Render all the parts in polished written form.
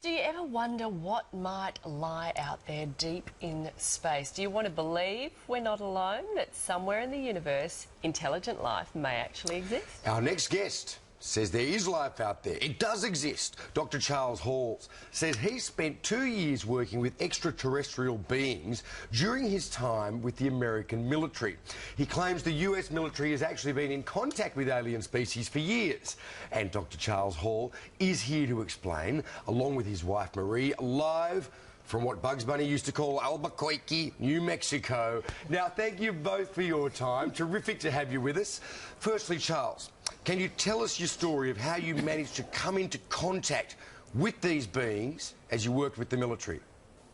Do you ever wonder what might lie out there deep in space? Do you want to believe we're not alone, that somewhere in the universe, intelligent life may actually exist? Our next guest says there is life out there. It does exist. Dr. Charles Hall says he spent 2 years working with extraterrestrial beings during his time with the American military. He claims the US military has actually been in contact with alien species for years. And Dr. Charles Hall is here to explain, along with his wife Marie, live from what Bugs Bunny used to call Albuquerque, New Mexico. Now, thank you both for your time. Terrific to have you with us. Firstly, Charles, can you tell us your story of how you managed to come into contact with these beings as you worked with the military?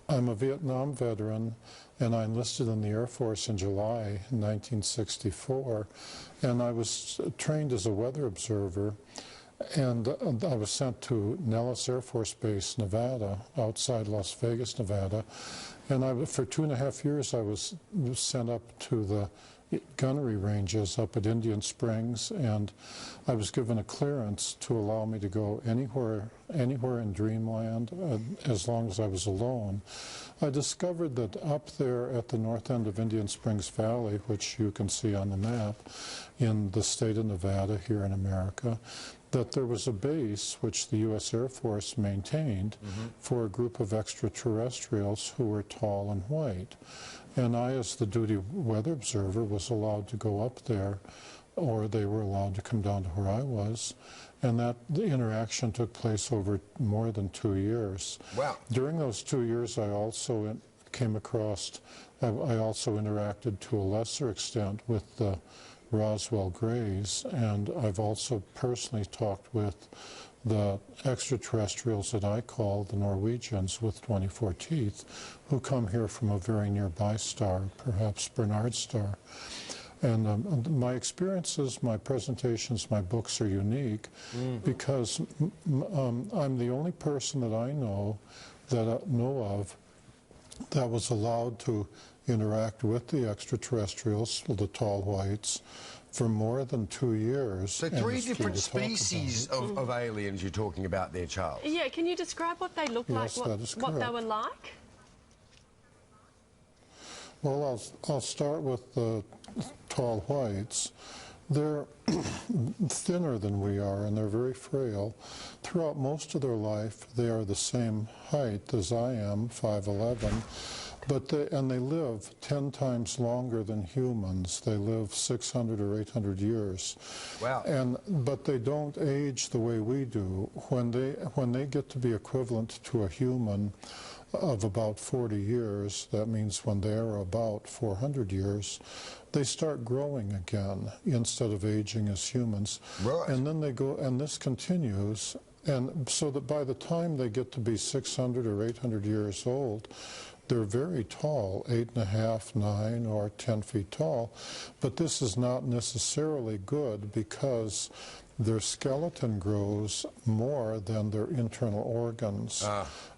I'm a Vietnam veteran, and I enlisted in the Air Force in July 1964, and I was trained as a weather observer. And I was sent to Nellis Air Force Base, Nevada, outside Las Vegas, Nevada. And for 2.5 years, I was sent up to the gunnery ranges up at Indian Springs, and I was given a clearance to allow me to go anywhere in Dreamland, as long as I was alone. I discovered that up there at the north end of Indian Springs Valley, which you can see on the map, in the state of Nevada here in America, that there was a base which the U.S. Air Force maintained for a group of extraterrestrials who were tall and white. And I, as the duty weather observer, was allowed to go up there, or they were allowed to come down to where I was. And the interaction took place over more than 2 years. Wow. During those 2 years, I also came across, I also interacted to a lesser extent with the Roswell Greys, and I've also personally talked with the extraterrestrials that I call the Norwegians with 24 teeth, who come here from a very nearby star, perhaps Bernard star. And my experiences, my presentations, my books are unique because I'm the only person that I know of that was allowed to interact with the extraterrestrials, the tall whites, for more than 2 years. So 3 different species of aliens you're talking about there, Charles. Yeah, can you describe what they look like, what they were like? Well, I'll start with the tall whites. They're thinner than we are, and they're very frail. Throughout most of their life, they are the same height as I am, 5'11", and they live 10 times longer than humans. They live 600 or 800 years. Wow. But they don't age the way we do. When they get to be equivalent to a human of about 40 years, that means when they're about 400 years, they start growing again instead of aging as humans. Right. And then they go, and this continues, and so that by the time they get to be 600 or 800 years old, they're very tall, 8.5, 9, or 10 feet tall. But this is not necessarily good because their skeleton grows more than their internal organs.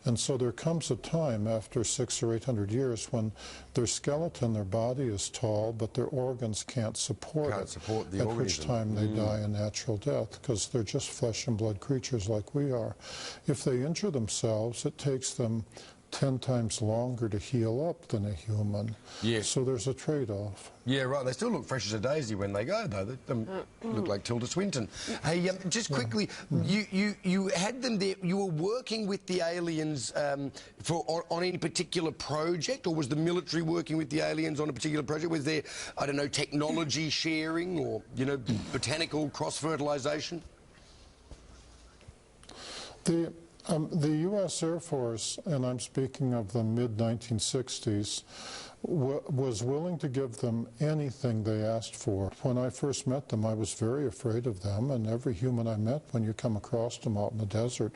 And so there comes a time after 600 or 800 years when their skeleton, their body is tall, but their organs can't support it, at which time they die a natural death, because they're just flesh and blood creatures like we are. If they injure themselves, it takes them 10 times longer to heal up than a human. Yeah. So there's a trade-off. Yeah, right. They still look fresh as a daisy when they go, though. They look like Tilda Swinton. Hey, just quickly, you had them there. You were working with the aliens on any particular project, or was the military working with the aliens on a particular project? Was there, I don't know, technology sharing or, you know, botanical cross-fertilization? The U.S. Air Force, and I'm speaking of the mid-1960s, was willing to give them anything they asked for. When I first met them, I was very afraid of them, and every human I met when you come across them out in the desert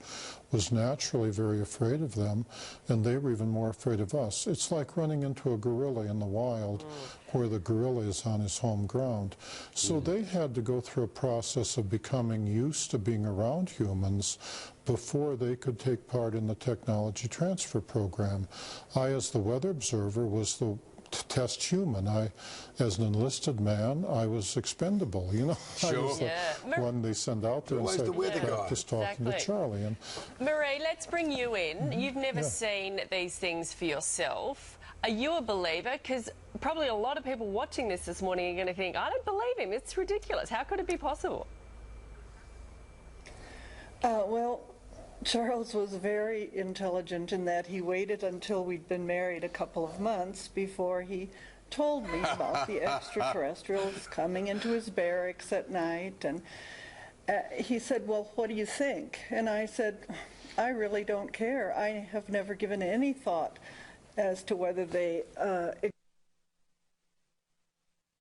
was naturally very afraid of them, and they were even more afraid of us. It's like running into a gorilla in the wild where the gorilla is on his home ground. So they had to go through a process of becoming used to being around humans before they could take part in the technology transfer program. I, as the weather observer, was the test human. As an enlisted man, I was expendable, you know. I Sure. was the one they send out there and Always say, the weather guy. practice talking to Charlie. And Marie, let's bring you in. You've never seen these things for yourself. Are you a believer? Because probably a lot of people watching this morning are going to think, I don't believe him. It's ridiculous. How could it be possible? Well, Charles was very intelligent in that he waited until we'd been married a couple of months before he told me about the extraterrestrials coming into his barracks at night. And he said, well, what do you think? And I said, I really don't care. I have never given any thought as to whether they